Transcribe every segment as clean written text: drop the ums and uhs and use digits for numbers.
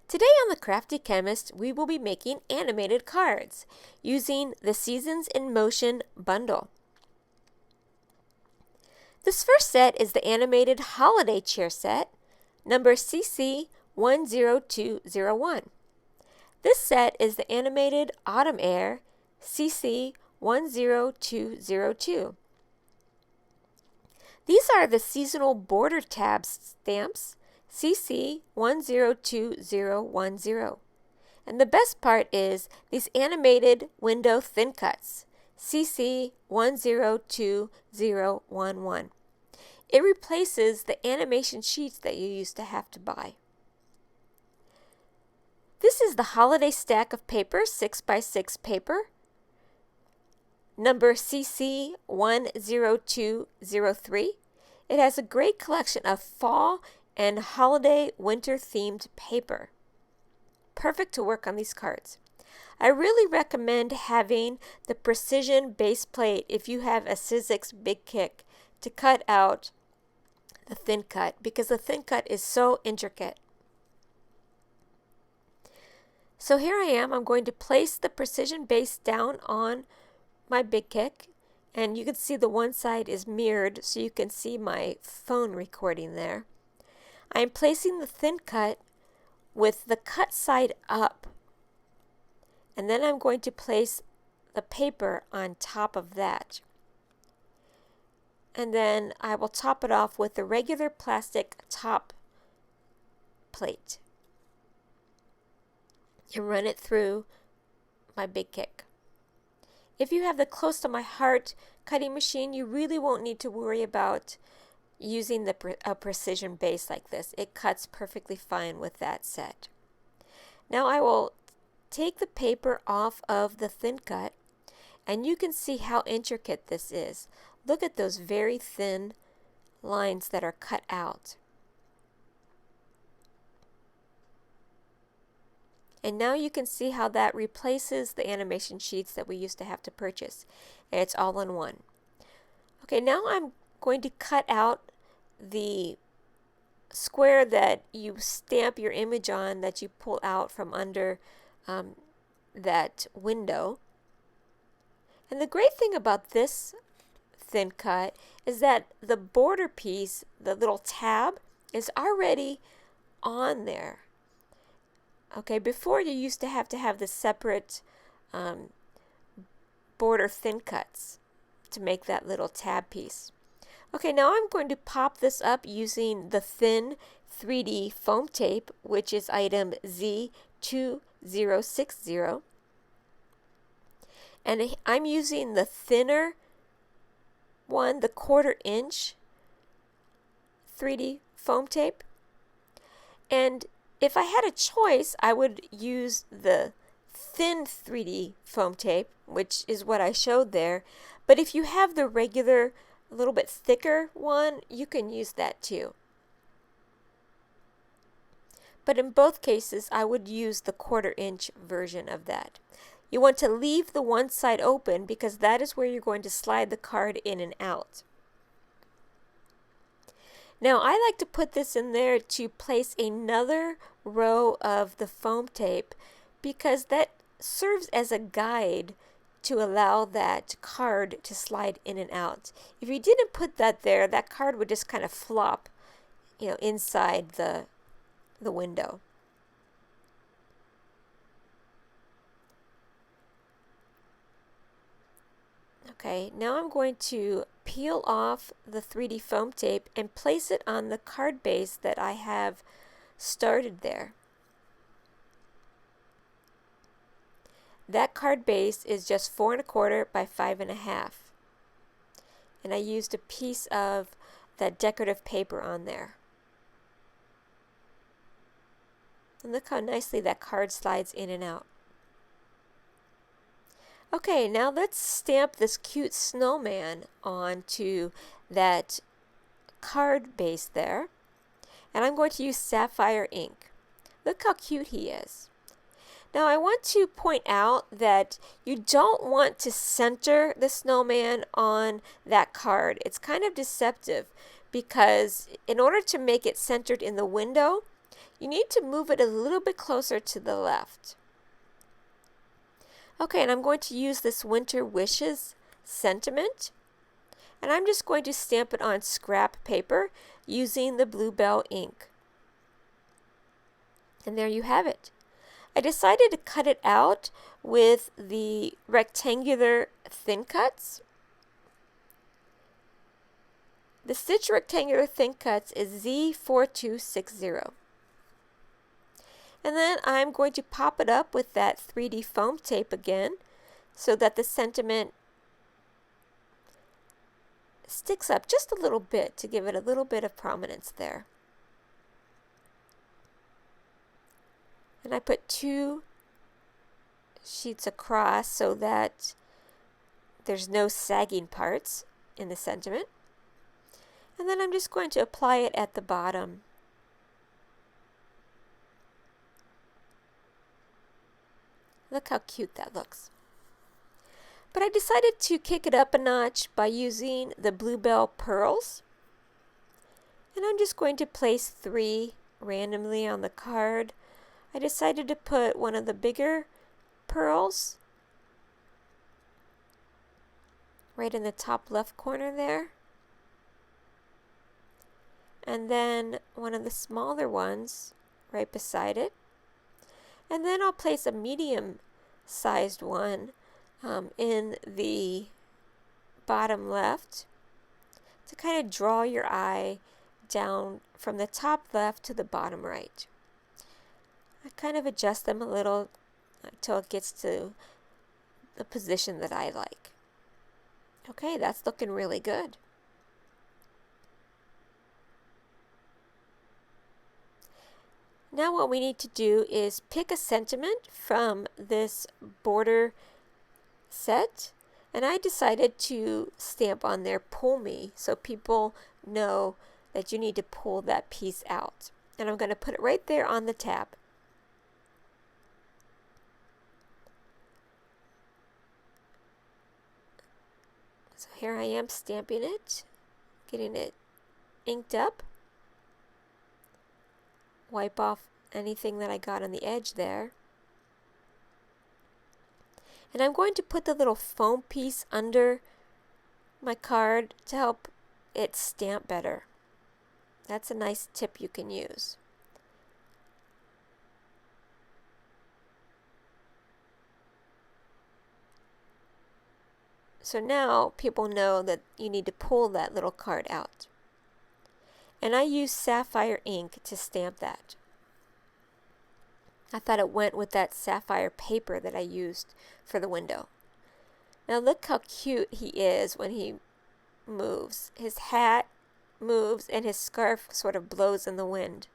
Today on The Crafty Chemist, we will be making animated cards using the Seasons in Motion bundle. This first set is the animated holiday chair set, number CC10201. This set is the animated autumn air, CC10202. These are the seasonal border tab stamps, CC102010. And the best part is these animated window thin cuts, CC102011. It replaces the animation sheets that you used to have to buy. This is the holiday stack of paper, 6x6 paper, number CC10203. It has a great collection of fall and holiday winter themed paper. Perfect to work on these cards. I really recommend having the precision base plate if you have a Sizzix Big Kick to cut out the thin cut, because the thin cut is so intricate. So here I am. I'm going to place the precision base down on my Big Kick, and you can see the one side is mirrored so you can see my phone recording there. I'm placing the thin cut with the cut side up, and then I'm going to place the paper on top of that. And then I will top it off with the regular plastic top plate and run it through my Big Kick. If you have the Close to My Heart cutting machine, you really won't need to worry about using a precision base like this. It cuts perfectly fine with that set. Now I will take the paper off of the thin cut, and you can see how intricate this is. Look at those very thin lines that are cut out. And now you can see how that replaces the animation sheets that we used to have to purchase. And it's all in one. Okay, now I'm going to cut out the square that you stamp your image on, that you pull out from under that window. And the great thing about this thin cut is that the border piece, the little tab, is already on there. Okay, before you used to have the separate border thin cuts to make that little tab piece. Okay, now I'm going to pop this up using the thin 3D foam tape, which is item Z2060. And I'm using the thinner one, the 1/4 inch 3D foam tape. And if I had a choice, I would use the thin 3D foam tape, which is what I showed there. But if you have the regular, a little bit thicker one, you can use that too. But in both cases, I would use the 1/4 inch version of that. You want to leave the one side open because that is where you're going to slide the card in and out. Now I like to put this in there to place another row of the foam tape because that serves as a guide to allow that card to slide in and out. If you didn't put that there, that card would just kind of flop, inside the window. Okay, now I'm going to peel off the 3D foam tape and place it on the card base that I have started there. That card base is just 4 1/4 by 5 1/2. And I used a piece of that decorative paper on there. And look how nicely that card slides in and out. Okay, now let's stamp this cute snowman onto that card base there. And I'm going to use Sapphire ink. Look how cute he is. Now I want to point out that you don't want to center the snowman on that card. It's kind of deceptive because in order to make it centered in the window, you need to move it a little bit closer to the left. Okay, and I'm going to use this Winter Wishes sentiment, and I'm just going to stamp it on scrap paper using the Blue Belle ink. And there you have it. I decided to cut it out with the rectangular thin cuts. The Stitch Rectangular Thin Cuts is Z4260. And then I'm going to pop it up with that 3D foam tape again so that the sentiment sticks up just a little bit to give it a little bit of prominence there. And I put 2 sheets across so that there's no sagging parts in the sentiment. And then I'm just going to apply it at the bottom. Look how cute that looks. But I decided to kick it up a notch by using the Blue Belle pearls. And I'm just going to place 3 randomly on the card. I decided to put one of the bigger pearls right in the top left corner there. And then one of the smaller ones right beside it. And then I'll place a medium-sized one in the bottom left to kind of draw your eye down from the top left to the bottom right. I kind of adjust them a little until it gets to the position that I like. Okay, that's looking really good. Now what we need to do is pick a sentiment from this border set, and I decided to stamp on there "pull me" so people know that you need to pull that piece out. And I'm going to put it right there on the tab. So here I am stamping it, getting it inked up. Wipe off anything that I got on the edge there. And I'm going to put the little foam piece under my card to help it stamp better. That's a nice tip you can use. So now people know that you need to pull that little card out. And I use sapphire ink to stamp that. I thought it went with that sapphire paper that I used for the window. Now look how cute he is when he moves. His hat moves and his scarf sort of blows in the wind.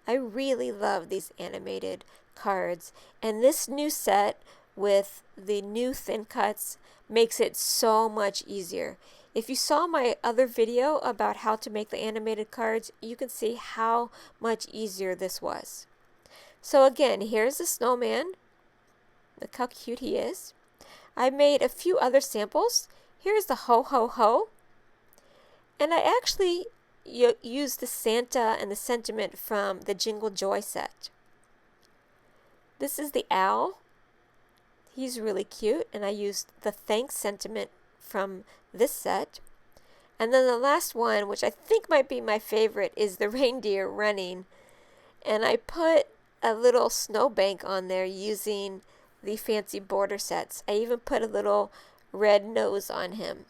I really love these animated cards, and this new set with the new thin cuts makes it so much easier. If you saw my other video about how to make the animated cards, you can see how much easier this was. So again, here's the snowman. Look how cute he is. I made a few other samples. Here's the ho ho ho. And I actually used the Santa and the sentiment from the Jingle Joy set. This is the owl. He's really cute, and I used the thanks sentiment from this set. And then the last one, which I think might be my favorite, is the reindeer running. And I put a little snowbank on there using the fancy border sets. I even put a little red nose on him.